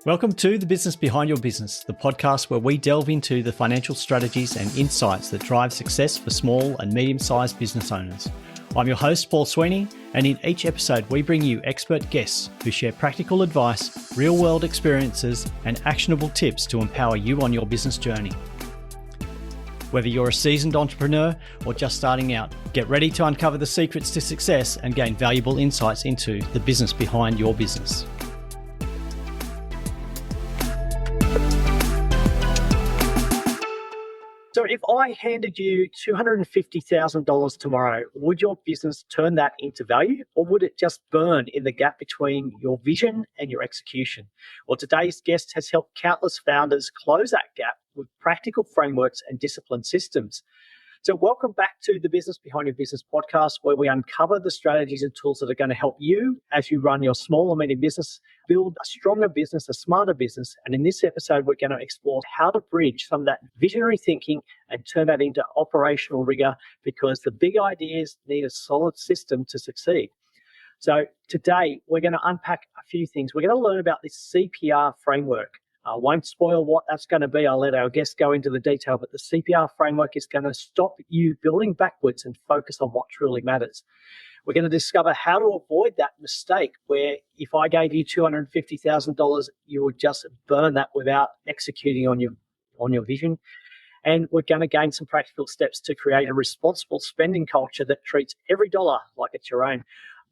Welcome to The Business Behind Your Business, the podcast where we delve into the financial strategies and insights that drive success for small and medium-sized business owners. I'm your host, Paul Sweeney, and in each episode we bring you expert guests who share practical advice, real-world experiences, and actionable tips to empower you on your business journey. Whether you're a seasoned entrepreneur or just starting out, get ready to uncover the secrets to success and gain valuable insights into the business behind your business. So if I handed you $250,000 tomorrow, would your business turn that into value, or would it just burn in the gap between your vision and your execution? Well, today's guest has helped countless founders close that gap with practical frameworks and disciplined systems. So welcome back to the Business Behind Your Business podcast, where we uncover the strategies and tools that are going to help you as you run your small or medium business, build a stronger business, a smarter business. And in this episode, we're going to explore how to bridge some of that visionary thinking and turn that into operational rigor, because the big ideas need a solid system to succeed. So today, we're going to unpack a few things. We're going to learn about this CPR framework. I won't spoil what that's going to be. I'll let our guests go into the detail, but the CPR framework is going to stop you building backwards and focus on what truly matters. We're going to discover how to avoid that mistake where if I gave you $250,000, you would just burn that without executing on your vision. And we're going to gain some practical steps to create a responsible spending culture that treats every dollar like it's your own.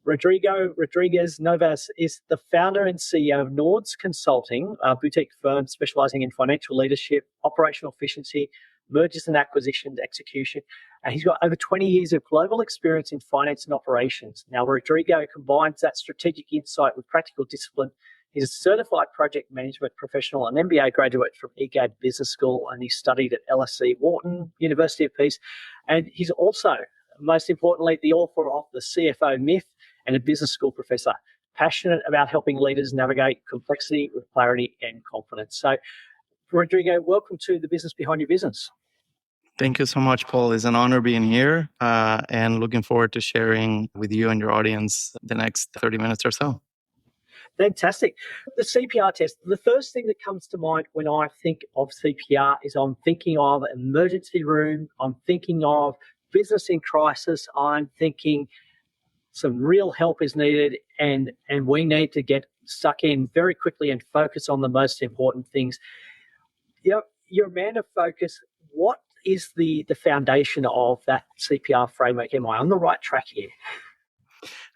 Rodrigo Rodriguez-Novás is the founder and CEO of NORDES Consulting, a boutique firm specializing in financial leadership, operational efficiency, mergers and acquisitions, execution. And he's got over 20 years of global experience in finance and operations. Now, Rodrigo combines that strategic insight with practical discipline. He's a certified project management professional, an MBA graduate from EGAD Business School, and he studied at LSE Wharton, University of Peace. And he's also, most importantly, the author of the CFO Myth and a business school professor, passionate about helping leaders navigate complexity with clarity and confidence. So, Rodrigo, welcome to the Business Behind Your Business. Thank you so much, Paul. It's an honor being here and looking forward to sharing with you and your audience the next 30 minutes or so. Fantastic. The CPR test, the first thing that comes to mind when I think of CPR is I'm thinking of emergency room, I'm thinking of business in crisis, I'm thinking some real help is needed, and we need to get stuck in very quickly and focus on the most important things. You're a man of focus. What is the foundation of that CPR framework? Am I on the right track here?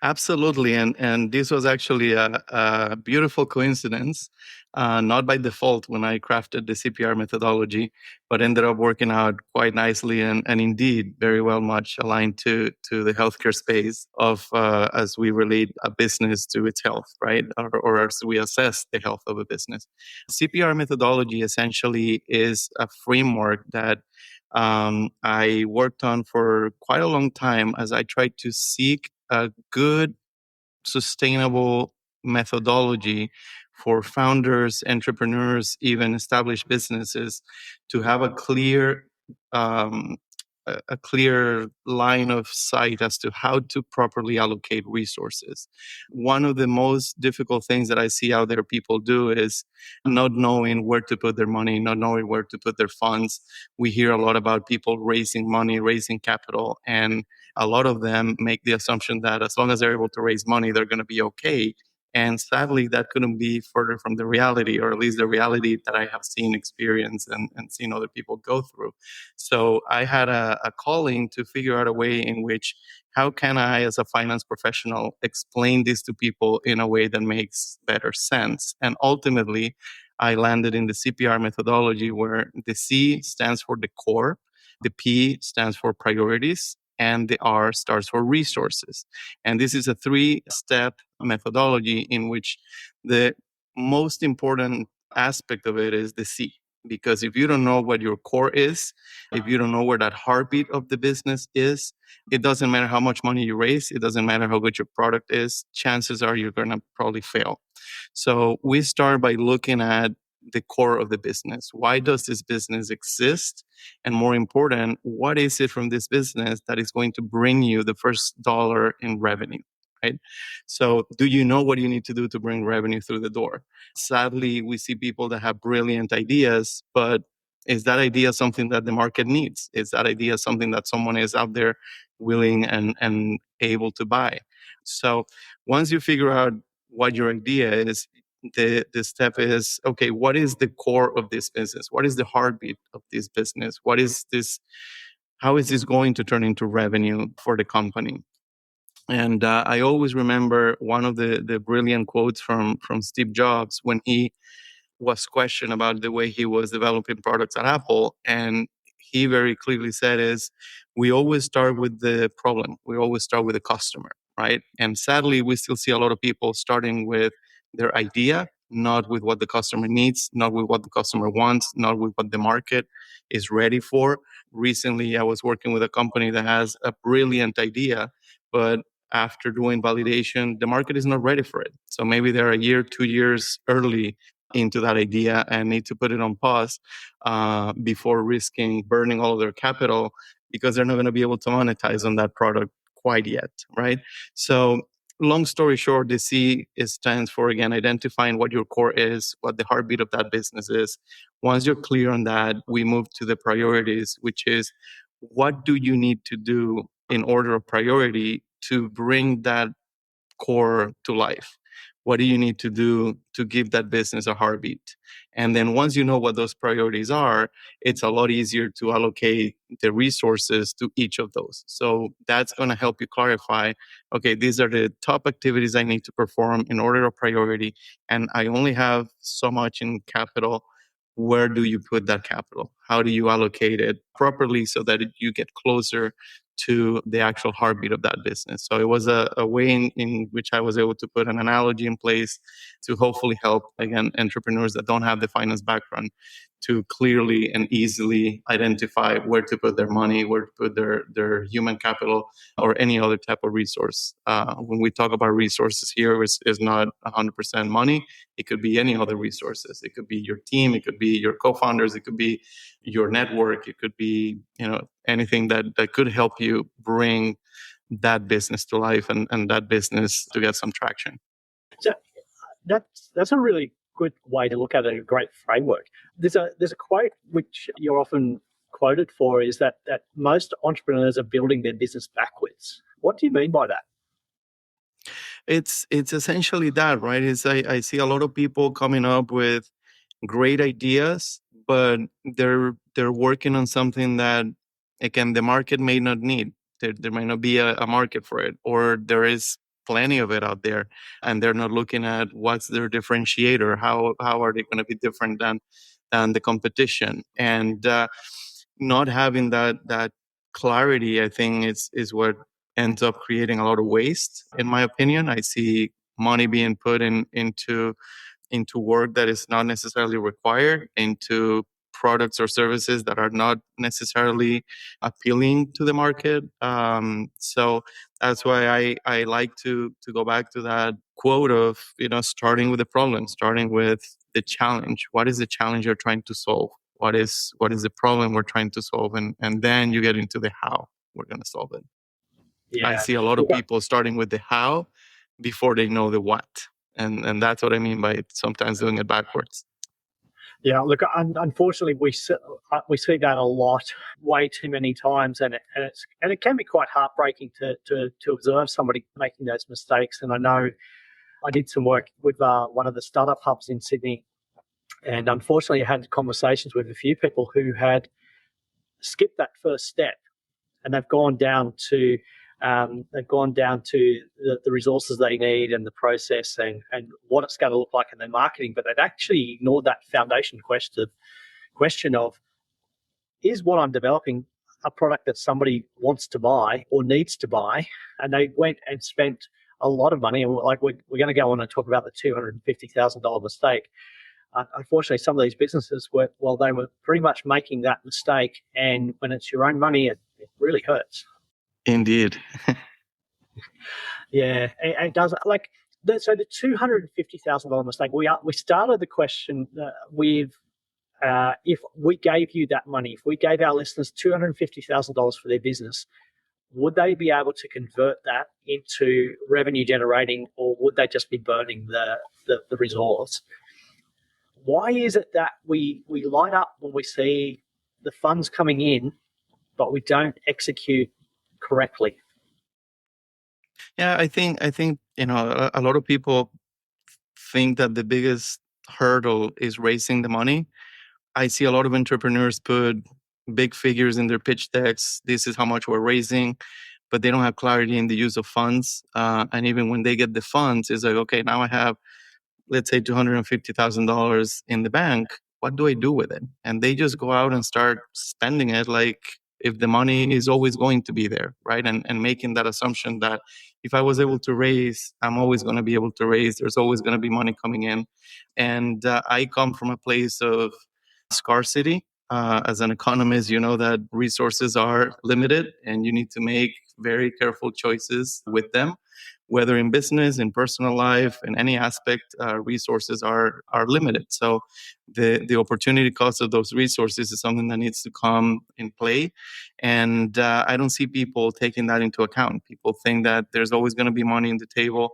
Absolutely. And this was actually a beautiful coincidence, not by default when I crafted the CPR methodology, but ended up working out quite nicely and indeed very well much aligned to the healthcare space of as we relate a business to its health, right? Or as we assess the health of a business. CPR methodology essentially is a framework that I worked on for quite a long time as I tried to seek a good, sustainable methodology for founders, entrepreneurs, even established businesses to have a clear line of sight as to how to properly allocate resources. One of the most difficult things that I see out there people do is not knowing where to put their money, not knowing where to put their funds. We hear a lot about people raising money, raising capital, and a lot of them make the assumption that as long as they're able to raise money, they're going to be okay. And sadly, that couldn't be further from the reality, or at least the reality that I have seen, experienced, and seen other people go through. So I had a calling to figure out a way in which, how can I, as a finance professional, explain this to people in a way that makes better sense? And ultimately, I landed in the CPR methodology, where the C stands for the core, the P stands for priorities, and the R stands for resources. And this is a 3-step methodology in which the most important aspect of it is the C. Because if you don't know what your core is, if you don't know where that heartbeat of the business is, it doesn't matter how much money you raise, it doesn't matter how good your product is, chances are you're going to probably fail. So we start by looking at the core of the business. Why does this business exist? And more important, what is it from this business that is going to bring you the first dollar in revenue? right? So do you know what you need to do to bring revenue through the door? Sadly, we see people that have brilliant ideas, but is that idea something that the market needs? Is that idea something that someone is out there willing and able to buy? So once you figure out what your idea is, the step is, okay, what is the core of this business? What is the heartbeat of this business? What is this? How is this going to turn into revenue for the company? And I always remember one of the brilliant quotes from Steve Jobs when he was questioned about the way he was developing products at Apple. And he very clearly said is, we always start with the problem. We always start with the customer, right? And sadly, we still see a lot of people starting with their idea, not with what the customer needs, not with what the customer wants, not with what the market is ready for. Recently, I was working with a company that has a brilliant idea, but after doing validation, the market is not ready for it. So maybe they're a year, 2 years early into that idea and need to put it on pause before risking burning all of their capital because they're not going to be able to monetize on that product quite yet, right? So long story short, the C stands for, again, identifying what your core is, what the heartbeat of that business is. Once you're clear on that, we move to the priorities, which is what do you need to do in order of priority to bring that core to life? What do you need to do to give that business a heartbeat? And then once you know what those priorities are, it's a lot easier to allocate the resources to each of those. So that's going to help you clarify, okay, these are the top activities I need to perform in order of priority. And I only have so much in capital. Where do you put that capital? How do you allocate it properly so that you get closer to the actual heartbeat of that business? So it was a way in which I was able to put an analogy in place to hopefully help, again, entrepreneurs that don't have the finance background to clearly and easily identify where to put their money, where to put their human capital or any other type of resource. When we talk about resources here, it's not 100% money. It could be any other resources. It could be your team. It could be your co-founders. It could be your network. It could be, anything that could help you bring that business to life and that business to get some traction. So that's a really good way to look at it, a great framework. There's a quote which you're often quoted for, is that most entrepreneurs are building their business backwards. What do you mean by that? It's essentially that, right? I see a lot of people coming up with great ideas, but they're working on something that, again, the market may not need. There might not be a market for it, or there is plenty of it out there, and they're not looking at what's their differentiator. How are they going to be different than the competition? And not having that clarity, I think, is what ends up creating a lot of waste. In my opinion, I see money being put into work that is not necessarily required, into products or services that are not necessarily appealing to the market. So that's why I like to go back to that quote of, starting with the problem, starting with the challenge. What is the challenge you're trying to solve? What is the problem we're trying to solve? And then you get into the how we're going to solve it. Yeah. I see a lot of people starting with the how before they know the what. And that's what I mean by sometimes doing it backwards. Yeah, look, unfortunately, we see that a lot, way too many times, and it can be quite heartbreaking to observe somebody making those mistakes. And I know I did some work with one of the startup hubs in Sydney, and unfortunately, I had conversations with a few people who had skipped that first step, and they've gone down to the resources they need and the process and what it's going to look like in their marketing, but they'd actually ignored that foundation question of, is what I'm developing a product that somebody wants to buy or needs to buy? And they went and spent a lot of money, and we're going to go on and talk about the $250,000 mistake. Unfortunately, some of these businesses they were pretty much making that mistake, and when it's your own money, it really hurts. Indeed. Yeah, it does. So the $250,000 mistake. We started the question with, if we gave you that money, if we gave our listeners $250,000 for their business, would they be able to convert that into revenue generating, or would they just be burning the resource? Why is it that we light up when we see the funds coming in, but we don't execute correctly? Yeah, I think a lot of people think that the biggest hurdle is raising the money. I see a lot of entrepreneurs put big figures in their pitch decks. This is how much we're raising, but they don't have clarity in the use of funds. And even when they get the funds, it's like, okay, now I have, let's say, $250,000 in the bank. What do I do with it? And they just go out and start spending it like if the money is always going to be there, right? And making that assumption that if I was able to raise, I'm always going to be able to raise. There's always going to be money coming in. And I come from a place of scarcity. As an economist, you know that resources are limited and you need to make very careful choices with them, whether in business, in personal life, in any aspect. Resources are limited. So the opportunity cost of those resources is something that needs to come in play. And I don't see people taking that into account. People think that there's always going to be money on the table.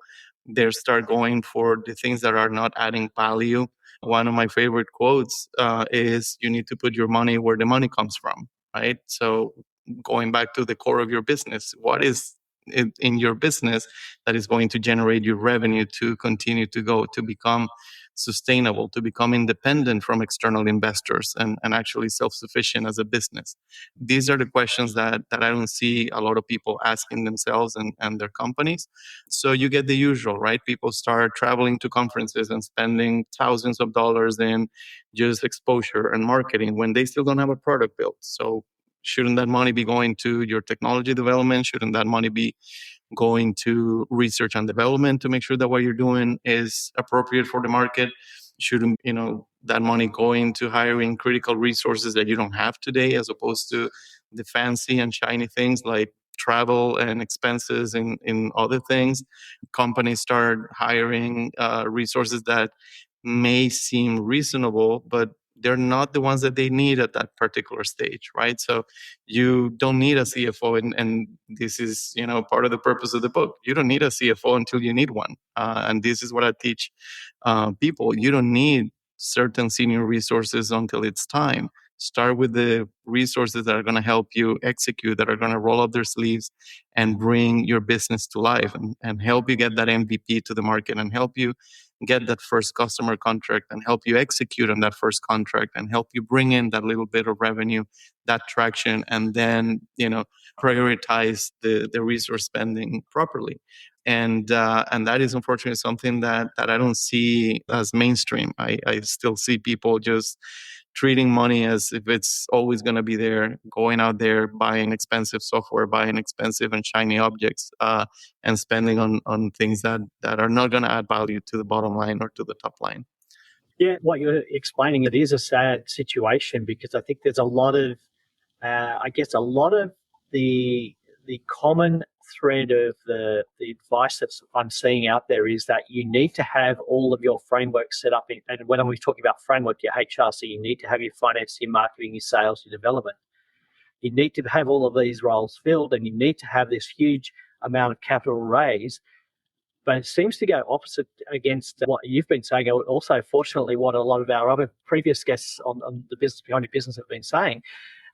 They start going for the things that are not adding value. One of my favorite quotes is, you need to put your money where the money comes from, right? So going back to the core of your business, what is in your business that is going to generate your revenue to continue to go, to become sustainable, to become independent from external investors, and actually self-sufficient as a business? These are the questions that I don't see a lot of people asking themselves and their companies. So you get the usual, right? People start traveling to conferences and spending thousands of dollars in just exposure and marketing when they still don't have a product built. So shouldn't that money be going to your technology development? Shouldn't that money be going to research and development to make sure that what you're doing is appropriate for the market? Shouldn't that money going to hiring critical resources that you don't have today, as opposed to the fancy and shiny things like travel and expenses in other things? Companies start hiring resources that may seem reasonable, but they're not the ones that they need at that particular stage, right? So you don't need a CFO, and this is part of the purpose of the book. You don't need a CFO until you need one, and this is what I teach people. You don't need certain senior resources until it's time. Start with the resources that are going to help you execute, that are going to roll up their sleeves and bring your business to life, and help you get that MVP to the market, and help you get that first customer contract, and help you execute on that first contract, and help you bring in that little bit of revenue, that traction, and then prioritize the resource spending properly. And that is unfortunately something that I don't see as mainstream. I still see people just treating money as if it's always going to be there, going out there, buying expensive software, buying expensive and shiny objects, and spending on things that are not going to add value to the bottom line or to the top line. Yeah, what you're explaining, it is a sad situation, because I think there's a lot of, a lot of the common thread of the advice that I'm seeing out there is that you need to have all of your framework set up. And when we're talking about framework, your HR, so you need to have your finance, your marketing, your sales, your development. You need to have all of these roles filled, and you need to have this huge amount of capital raised. But it seems to go opposite against what you've been saying. Also, fortunately, what a lot of our other previous guests on the business behind your business have been saying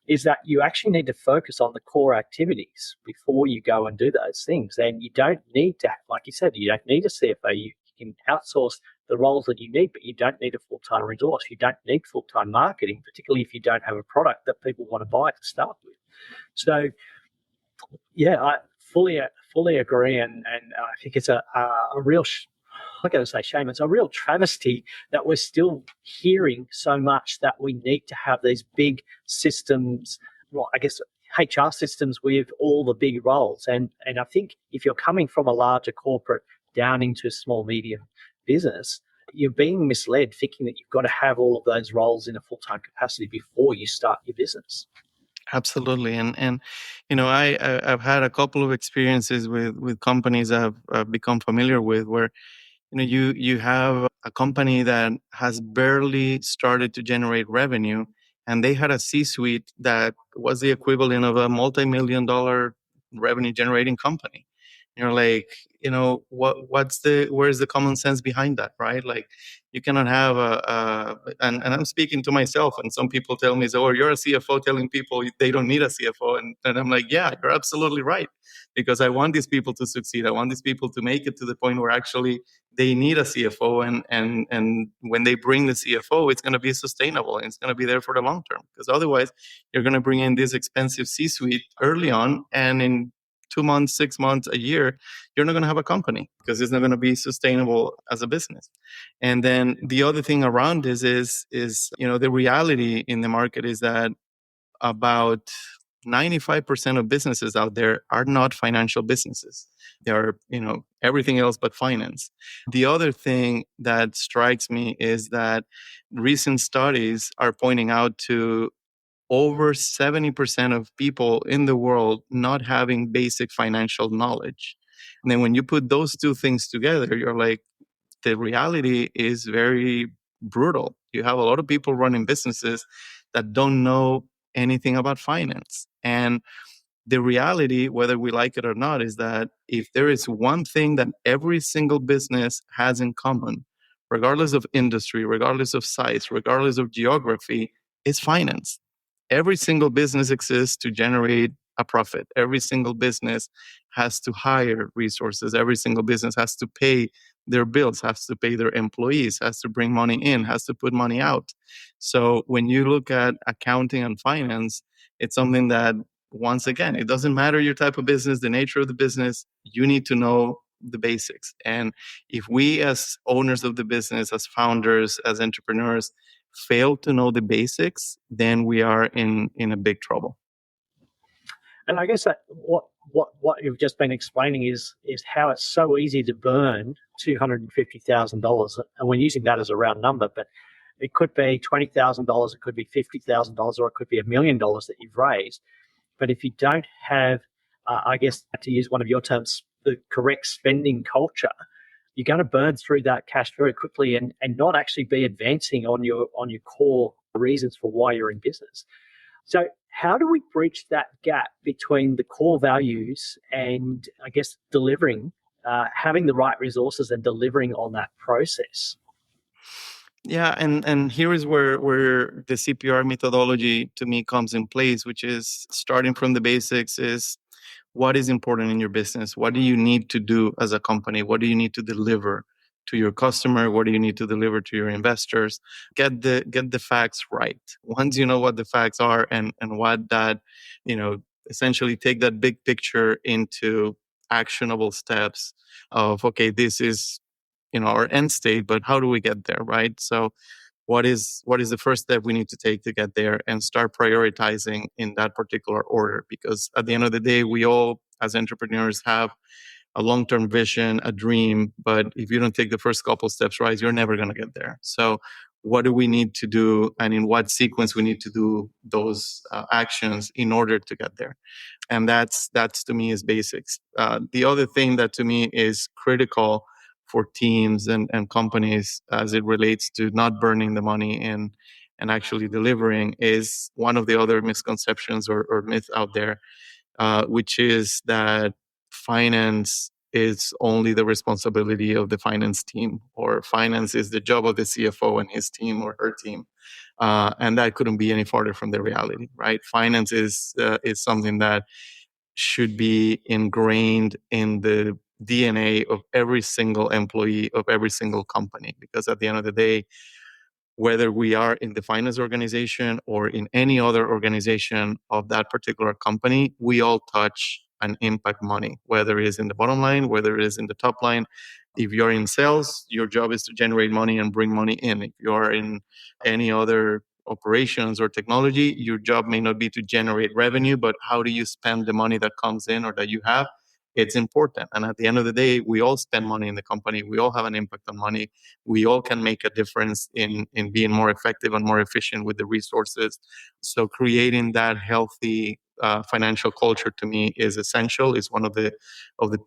is that you actually need to focus on the core activities before you go and do those things. And you don't need to, like you said, you don't need a CFO. You can outsource the roles that you need, but you don't need a full-time resource. You don't need full-time marketing, particularly if you don't have a product that people want to buy to start with. So, yeah, I fully agree, and I think it's a real, I'm going to say shame. It's a real travesty that we're still hearing so much that we need to have these big systems. Well, I guess HR systems with all the big roles, and I think if you're coming from a larger corporate down into small medium business, you're being misled thinking that you've got to have all of those roles in a full-time capacity before you start your business. Absolutely, and I've had a couple of experiences with companies I've become familiar with, where you have a company that has barely started to generate revenue, and they had a C-suite that was the equivalent of a multi-million-dollar revenue generating company. You're like, where's the common sense behind that, right? Like, you cannot have and I'm speaking to myself, and some people tell me, so, you're a CFO telling people they don't need a CFO. And I'm like, yeah, you're absolutely right. Because I want these people to succeed. I want these people to make it to the point where actually they need a CFO. And when they bring the CFO, it's going to be sustainable and it's going to be there for the long term. Because otherwise, you're going to bring in this expensive C-suite early on, and in 2 months, 6 months, a year, you're not going to have a company because it's not going to be sustainable as a business. And then the other thing around this is the reality in the market is that about 95% of businesses out there are not financial businesses. They are, everything else but finance. The other thing that strikes me is that recent studies are pointing out to over 70% of people in the world not having basic financial knowledge. And then when you put those two things together, you're like, the reality is very brutal. You have a lot of people running businesses that don't know anything about finance. And the reality, whether we like it or not, is that if there is one thing that every single business has in common, regardless of industry, regardless of size, regardless of geography, is finance. Every single business exists to generate a profit. Every single business has to hire resources. Every single business has to pay their bills, has to pay their employees, has to bring money in, has to put money out. So when you look at accounting and finance, it's something that, once again, it doesn't matter your type of business, the nature of the business, you need to know the basics. And if we as owners of the business, as founders, as entrepreneurs, fail to know the basics, then we are in a big trouble. And I guess that what you've just been explaining is how it's so easy to burn $250,000, and we're using that as a round number, but it could be $20,000, it could be $50,000, or it could be $1 million that you've raised. But if you don't have, I guess, to use one of your terms, the correct spending culture, you're going to burn through that cash very quickly and not actually be advancing on your core reasons for why you're in business. So how do we bridge that gap between the core values and, I guess, delivering, having the right resources and delivering on that process? Yeah, and here is where the CPR methodology to me comes in place, which is starting from the basics is what is important in your business? What do you need to do as a company? What do you need to deliver to your customer? What do you need to deliver to your investors? Get the facts right. Once you know what the facts are and what that, essentially take that big picture into actionable steps of, okay, this is our end state, but how do we get there, right? So what is the first step we need to take to get there, and start prioritizing in that particular order? Because at the end of the day, we all as entrepreneurs have a long-term vision, a dream, but if you don't take the first couple steps right, you're never going to get there. So what do we need to do, and in what sequence we need to do those actions in order to get there? And that's to me is basics. The other thing that to me is critical for teams and companies as it relates to not burning the money and actually delivering is one of the other misconceptions or myths out there, which is that finance is only the responsibility of the finance team, or finance is the job of the CFO and his team or her team. And that couldn't be any farther from the reality, right? Finance is something that should be ingrained in the DNA of every single employee of every single company. Because at the end of the day, whether we are in the finance organization or in any other organization of that particular company, we all touch and impact money, whether it is in the bottom line, whether it is in the top line. If you're in sales, your job is to generate money and bring money in. If you're in any other operations or technology, your job may not be to generate revenue, but how do you spend the money that comes in or that you have? It's important. And at the end of the day, we all spend money in the company. We all have an impact on money. We all can make a difference in being more effective and more efficient with the resources. So creating that healthy financial culture to me is essential. It's one of the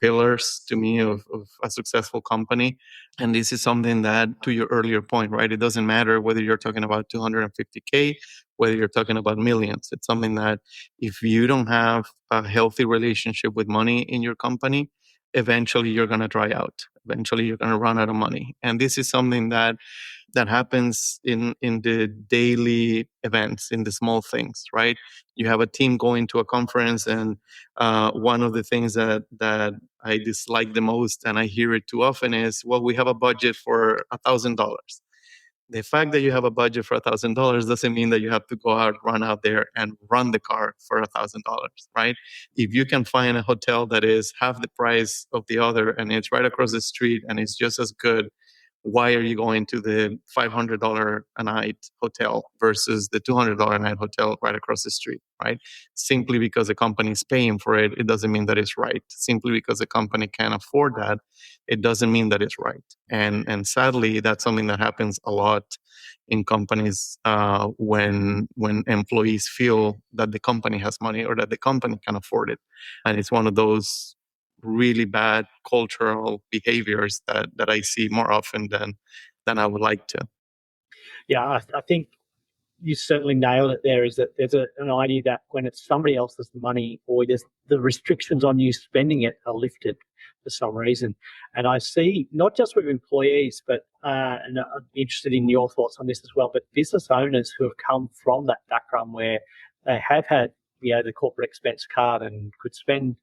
pillars to me of a successful company. And this is something that, to your earlier point, right? It doesn't matter whether you're talking about 250K, whether you're talking about millions. It's something that if you don't have a healthy relationship with money in your company, eventually you're going to dry out. Eventually you're going to run out of money. And this is something that happens in the daily events, in the small things, right? You have a team going to a conference, and one of the things that I dislike the most, and I hear it too often, is, well, we have a budget for $1,000. The fact that you have a budget for $1,000 doesn't mean that you have to go out, run out there and run the car for $1,000, right? If you can find a hotel that is half the price of the other and it's right across the street and it's just as good, why are you going to the $500 a night hotel versus the $200 a night hotel right across the street, right? Simply because the company is paying for it, it doesn't mean that it's right. Simply because the company can afford that, it doesn't mean that it's right. And sadly, that's something that happens a lot in companies when employees feel that the company has money or that the company can afford it. And it's one of those really bad cultural behaviors that I see more often than I would like to. Yeah, I think you certainly nailed it there, is that there's an idea that when it's somebody else's money, or there's the restrictions on you spending it are lifted for some reason. And I see not just with employees, but and I'm interested in your thoughts on this as well, but business owners who have come from that background where they have had, the corporate expense card and could spend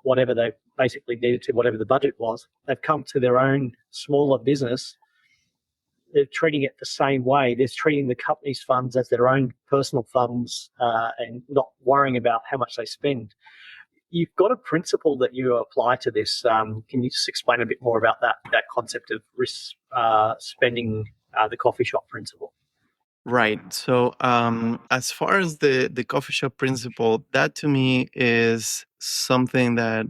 whatever they basically needed to, whatever the budget was. They've come to their own smaller business. They're treating it the same way. They're treating the company's funds as their own personal funds and not worrying about how much they spend. You've got a principle that you apply to this. Can you just explain a bit more about that concept of risk spending, the coffee shop principle? Right. So, as far as the coffee shop principle, that to me is something that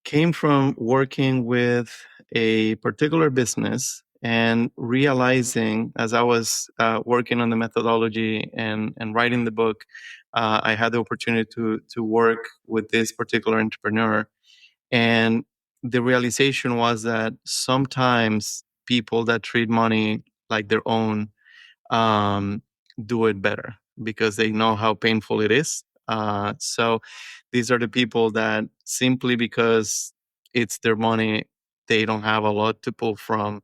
came from working with a particular business and realizing, as I was working on the methodology and writing the book, I had the opportunity to work with this particular entrepreneur. And the realization was that sometimes people that treat money like their own um, do it better because they know how painful it is. So these are the people that simply because it's their money, they don't have a lot to pull from.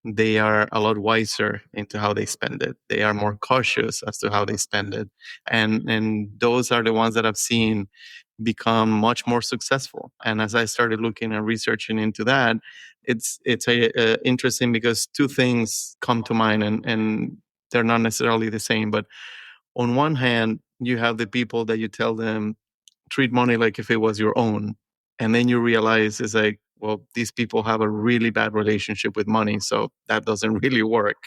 They are a lot wiser into how they spend it. They are more cautious as to how they spend it. And those are the ones that I've seen become much more successful. And as I started looking and researching into that, it's interesting because two things come to mind, and they're not necessarily the same. But on one hand, you have the people that you tell them treat money like if it was your own, and then you realize it's like, well, these people have a really bad relationship with money, so that doesn't really work.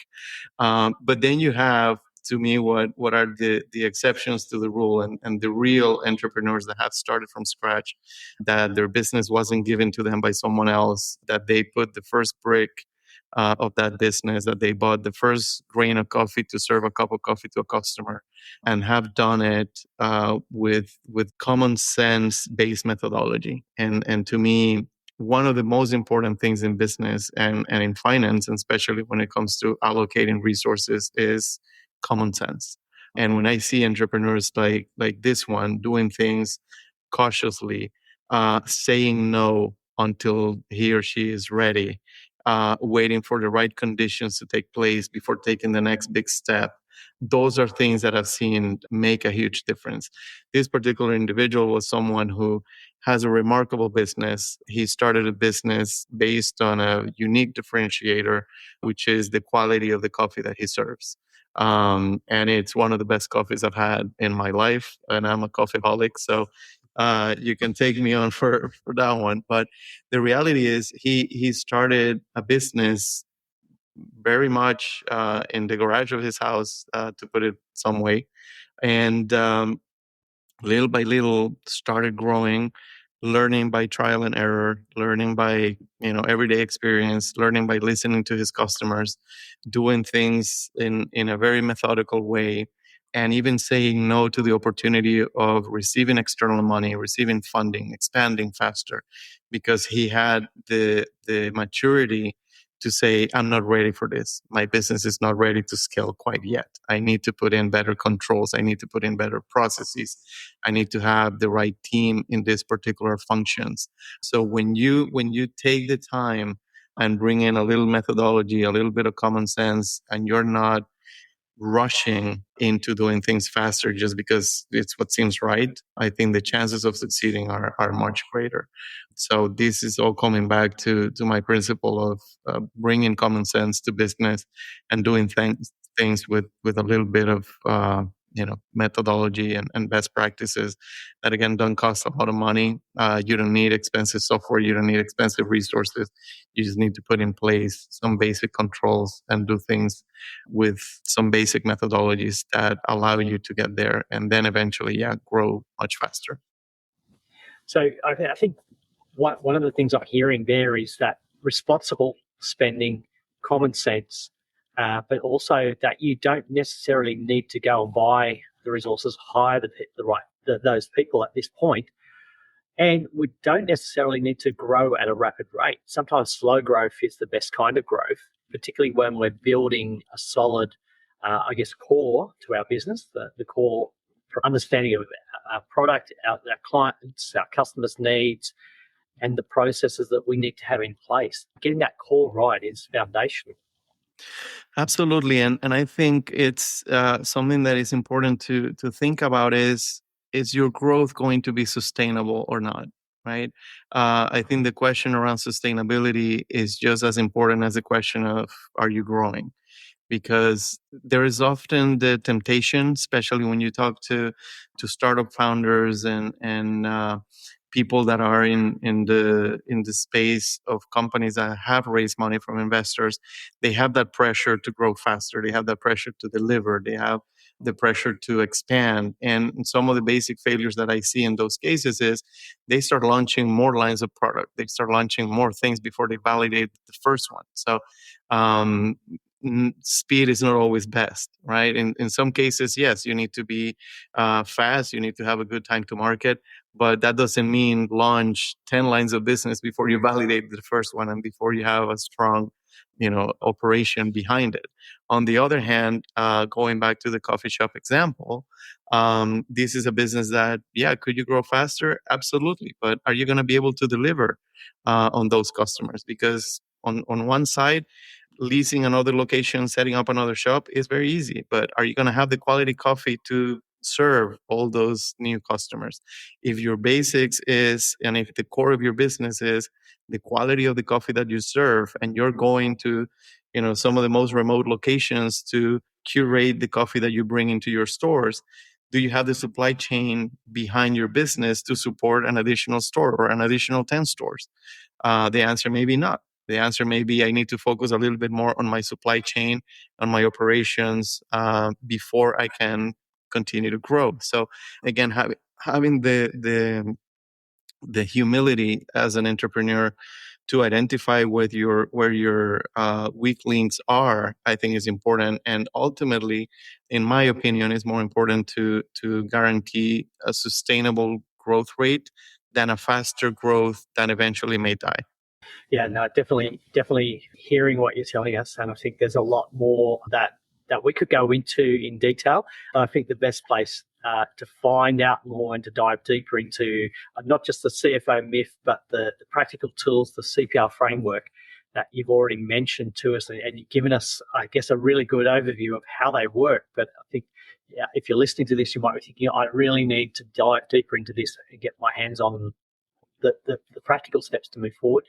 But then you have, to me, what are the exceptions to the rule, and the real entrepreneurs that have started from scratch, that their business wasn't given to them by someone else, that they put the first brick of that business, that they bought the first grain of coffee to serve a cup of coffee to a customer, and have done it with common sense based methodology. And to me, one of the most important things in business and in finance, and especially when it comes to allocating resources, is common sense. And when I see entrepreneurs like this one doing things cautiously, saying no until he or she is ready, waiting for the right conditions to take place before taking the next big step, those are things that I've seen make a huge difference. This particular individual was someone who has a remarkable business. He started a business based on a unique differentiator, which is the quality of the coffee that he serves. And it's one of the best coffees I've had in my life. And I'm a coffeeholic, so you can take me on for that one. But the reality is, he started a business very much in the garage of his house, to put it some way, and little by little started growing, learning by trial and error, learning by everyday experience, learning by listening to his customers, doing things in a very methodical way, and even saying no to the opportunity of receiving external money, receiving funding, expanding faster, because he had the maturity to say, I'm not ready for this. My business is not ready to scale quite yet. I need to put in better controls. I need to put in better processes. I need to have the right team in this particular functions. So when you take the time and bring in a little methodology, a little bit of common sense, and you're not rushing into doing things faster just because it's what seems right, I think the chances of succeeding are much greater. So this is all coming back to my principle of bringing common sense to business and doing things with a little bit of methodology and best practices that again don't cost a lot of money. You don't need expensive software. You don't need expensive resources. You just need to put in place some basic controls and do things with some basic methodologies that allow you to get there and then eventually, grow much faster. So I think one of the things I'm hearing there is that responsible spending, common sense, but also that you don't necessarily need to go and buy the resources, hire those people at this point. And we don't necessarily need to grow at a rapid rate. Sometimes slow growth is the best kind of growth, particularly when we're building a solid, core to our business, the core understanding of our product, our clients, our customers' needs, and the processes that we need to have in place. Getting that core right is foundational. Absolutely, and I think it's something that is important to think about is your growth going to be sustainable or not, right? I think the question around sustainability is just as important as the question of are you growing, because there is often the temptation, especially when you talk to startup founders and people that are in the space of companies that have raised money from investors. They have that pressure to grow faster. They have that pressure to deliver. They have the pressure to expand. And some of the basic failures that I see in those cases is they start launching more lines of product. They start launching more things before they validate the first one. So speed is not always best, right? In some cases, yes, you need to be fast. You need to have a good time to market, but that doesn't mean launch 10 lines of business before you validate the first one and before you have a strong, operation behind it. On the other hand, going back to the coffee shop example, this is a business that, could you grow faster? Absolutely. But are you going to be able to deliver on those customers? Because on one side, leasing another location, setting up another shop is very easy, but are you going to have the quality coffee to serve all those new customers? If your basics is, and if the core of your business is the quality of the coffee that you serve, and you're going to, some of the most remote locations to curate the coffee that you bring into your stores, do you have the supply chain behind your business to support an additional store or an additional 10 stores? The answer may be not. The answer may be I need to focus a little bit more on my supply chain, on my operations before I can continue to grow. So again, having the humility as an entrepreneur to identify where your weak links are, I think is important. And ultimately, in my opinion, is more important to guarantee a sustainable growth rate than a faster growth that eventually may die. Yeah, no, definitely hearing what you're telling us, and I think there's a lot more that we could go into in detail. I think the best place to find out more and to dive deeper into not just the CFO myth, but the practical tools, the CPR framework that you've already mentioned to us, and you've given us, I guess, a really good overview of how they work. But I think, if you're listening to this, you might be thinking, I really need to dive deeper into this and get my hands on the practical steps to move forward.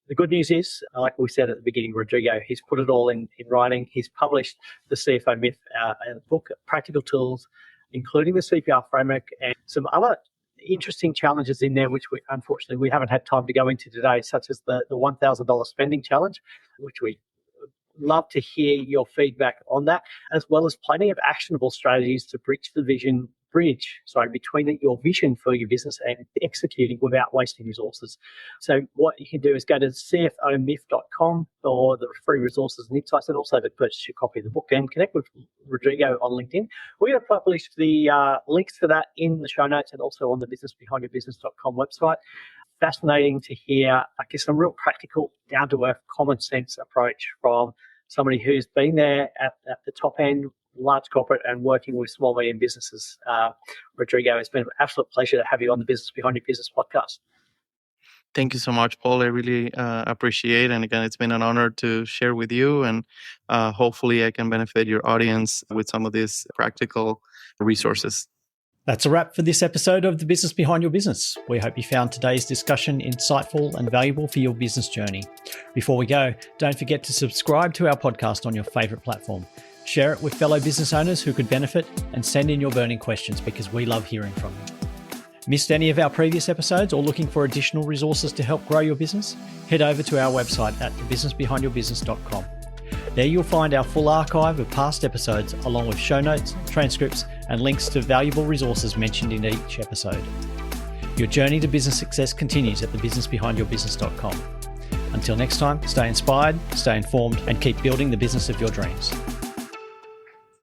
The good news is, like we said at the beginning, Rodrigo, he's put it all in writing. He's published the CFO Myth, a book, practical tools, including the CPR framework and some other interesting challenges in there, which unfortunately we haven't had time to go into today, such as the $1,000 spending challenge, which we love to hear your feedback on that, as well as plenty of actionable strategies to bridge the vision, bridge, between your vision for your business and executing without wasting resources. So what you can do is go to cfomyth.com for the free resources and insights, and also to purchase your copy of the book, and connect with Rodrigo on LinkedIn. We're going to publish the links to that in the show notes and also on the businessbehindyourbusiness.com website. Fascinating to hear, I guess, some real practical, down-to-earth, common sense approach from somebody who's been there at the top end, large corporate, and working with small, medium businesses. Rodrigo, it's been an absolute pleasure to have you on the Business Behind Your Business podcast. Thank you so much, Paul. I really appreciate it. And again, it's been an honor to share with you. And hopefully I can benefit your audience with some of these practical resources. That's a wrap for this episode of The Business Behind Your Business. We hope you found today's discussion insightful and valuable for your business journey. Before we go, don't forget to subscribe to our podcast on your favourite platform. Share it with fellow business owners who could benefit, and send in your burning questions because we love hearing from you. Missed any of our previous episodes or looking for additional resources to help grow your business? Head over to our website at thebusinessbehindyourbusiness.com. There you'll find our full archive of past episodes, along with show notes, transcripts, and links to valuable resources mentioned in each episode. Your journey to business success continues at thebusinessbehindyourbusiness.com. Until next time, stay inspired, stay informed, and keep building the business of your dreams.